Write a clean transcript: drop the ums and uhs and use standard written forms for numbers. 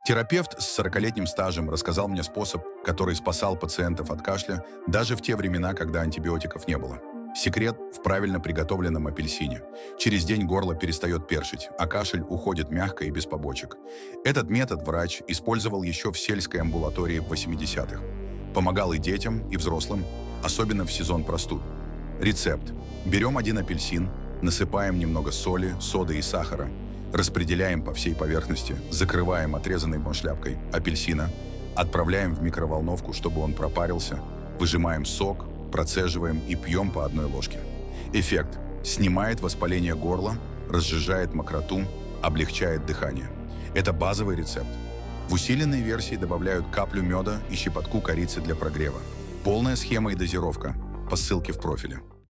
Терапевт с 40-летним стажем рассказал мне способ, который спасал пациентов от кашля даже в те времена, когда антибиотиков не было. Секрет в правильно приготовленном апельсине. Через день горло перестает першить, а кашель уходит мягко и без побочек. Этот метод врач использовал еще в сельской амбулатории в 80-х. Помогал и детям, и взрослым, особенно в сезон простуд. Рецепт. Берем один апельсин, насыпаем немного соли, соды и сахара, распределяем по всей поверхности, закрываем отрезанной шляпкой апельсина, отправляем в микроволновку, чтобы он пропарился, выжимаем сок, процеживаем и пьем по одной ложке. Эффект. Снимает воспаление горла, разжижает мокроту, облегчает дыхание. Это базовый рецепт. В усиленной версии добавляют каплю меда и щепотку корицы для прогрева. Полная схема и дозировка по ссылке в профиле.